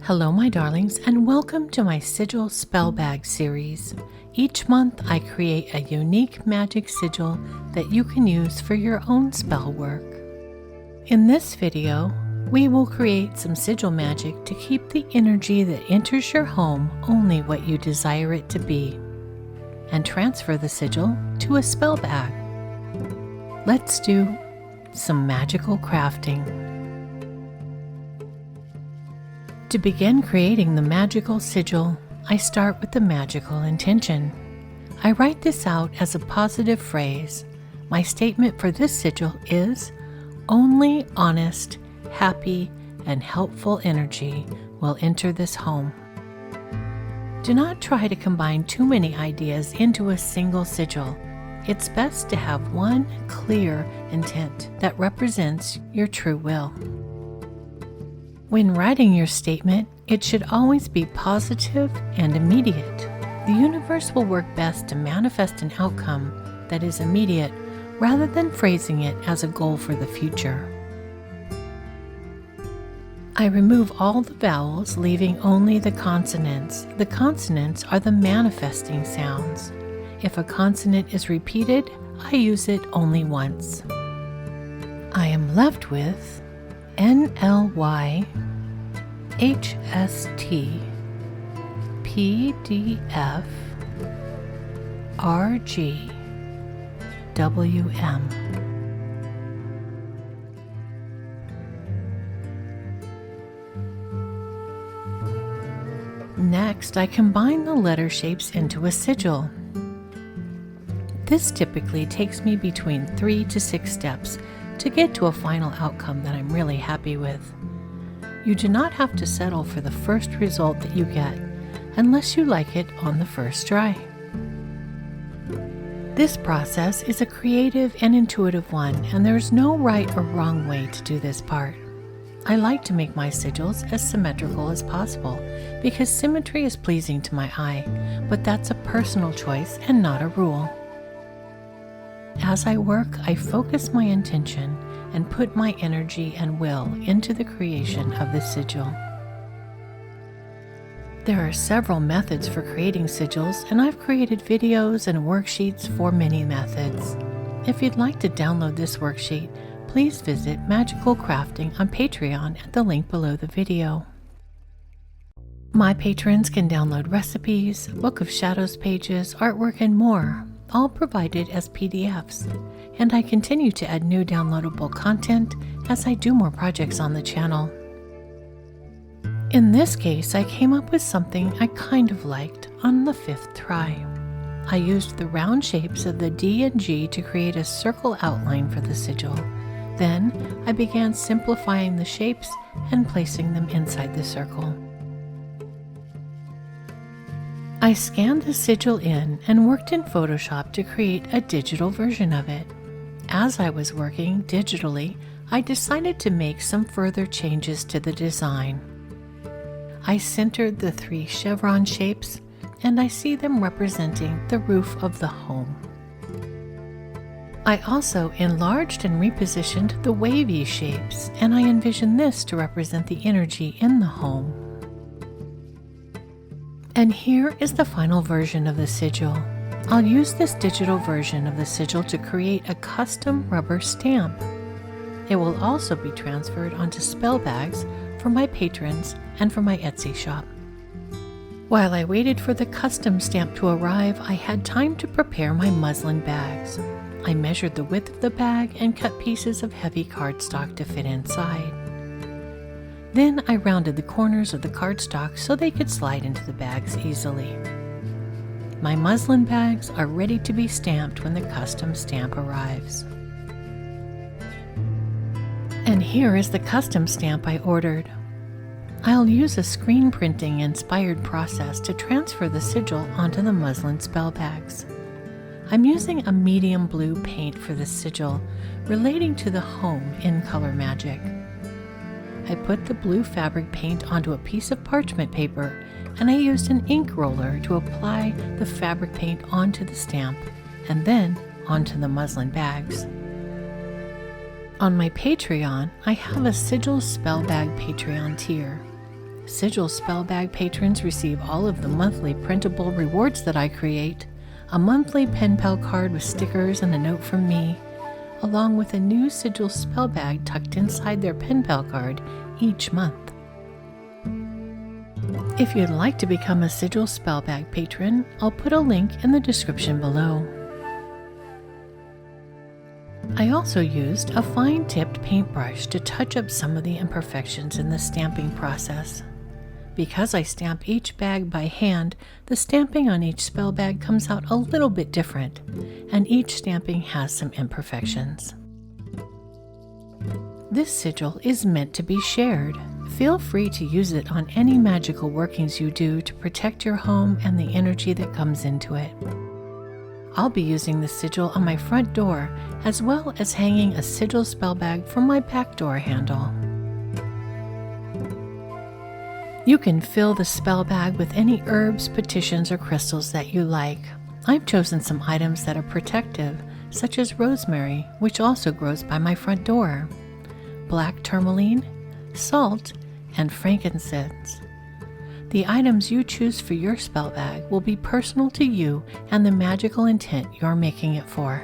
Hello my darlings, and welcome to my Sigil spell bag series. Each month I create a unique magic sigil that you can use for your own spell work. In this video, we will create some sigil magic to keep the energy that enters your home only what you desire it to be, and transfer the sigil to a spell bag. Let's do some magical crafting. To begin creating the magical sigil, I start with the magical intention. I write this out as a positive phrase. My statement for this sigil is, only honest, happy, and helpful energy will enter this home. Do not try to combine too many ideas into a single sigil. It's best to have one clear intent that represents your true will. When writing your statement, it should always be positive and immediate. The universe will work best to manifest an outcome that is immediate rather than phrasing it as a goal for the future. I remove all the vowels, leaving only the consonants. The consonants are the manifesting sounds. If a consonant is repeated, I use it only once. I am left with NLY, HST, PDF, RG, WM. Next, I combine the letter shapes into a sigil. This typically takes me between 3 to 6 steps to get to a final outcome that I'm really happy with. You do not have to settle for the first result that you get unless you like it on the first try. This process is a creative and intuitive one, and there is no right or wrong way to do this part. I like to make my sigils as symmetrical as possible because symmetry is pleasing to my eye, but that's a personal choice and not a rule. As I work, I focus my intention and put my energy and will into the creation of the sigil. There are several methods for creating sigils, and I've created videos and worksheets for many methods. If you'd like to download this worksheet, please visit Magical Crafting on Patreon at the link below the video. My patrons can download recipes, Book of Shadows pages, artwork, and more, all provided as PDFs, and I continue to add new downloadable content as I do more projects on the channel. In this case, I came up with something I kind of liked on the 5th try. I used the round shapes of the D and G to create a circle outline for the sigil. Then I began simplifying the shapes and placing them inside the circle. I scanned the sigil in and worked in Photoshop to create a digital version of it. As I was working digitally, I decided to make some further changes to the design. I centered the 3 chevron shapes, and I see them representing the roof of the home. I also enlarged and repositioned the wavy shapes, and I envisioned this to represent the energy in the home. And here is the final version of the sigil. I'll use this digital version of the sigil to create a custom rubber stamp. It will also be transferred onto spell bags for my patrons and for my Etsy shop. While I waited for the custom stamp to arrive, I had time to prepare my muslin bags. I measured the width of the bag and cut pieces of heavy cardstock to fit inside. Then I rounded the corners of the cardstock so they could slide into the bags easily. My muslin bags are ready to be stamped when the custom stamp arrives. And here is the custom stamp I ordered. I'll use a screen printing inspired process to transfer the sigil onto the muslin spell bags. I'm using a medium blue paint for the sigil, relating to the home in color magic. I put the blue fabric paint onto a piece of parchment paper, and I used an ink roller to apply the fabric paint onto the stamp and then onto the muslin bags. On my Patreon, I have a Sigil spell bag Patreon tier. Sigil spell bag patrons receive all of the monthly printable rewards that I create, a monthly pen pal card with stickers and a note from me, along with a new Sigil spell bag tucked inside their pen pal card each month. If you'd like to become a Sigil spell bag patron, I'll put a link in the description below. I also used a fine-tipped paintbrush to touch up some of the imperfections in the stamping process. Because I stamp each bag by hand, the stamping on each spell bag comes out a little bit different, and each stamping has some imperfections. This sigil is meant to be shared. Feel free to use it on any magical workings you do to protect your home and the energy that comes into it. I'll be using the sigil on my front door, as well as hanging a sigil spell bag from my back door handle. You can fill the spell bag with any herbs, petitions, or crystals that you like. I've chosen some items that are protective, such as rosemary, which also grows by my front door, black tourmaline, salt, and frankincense. The items you choose for your spell bag will be personal to you and the magical intent you're making it for.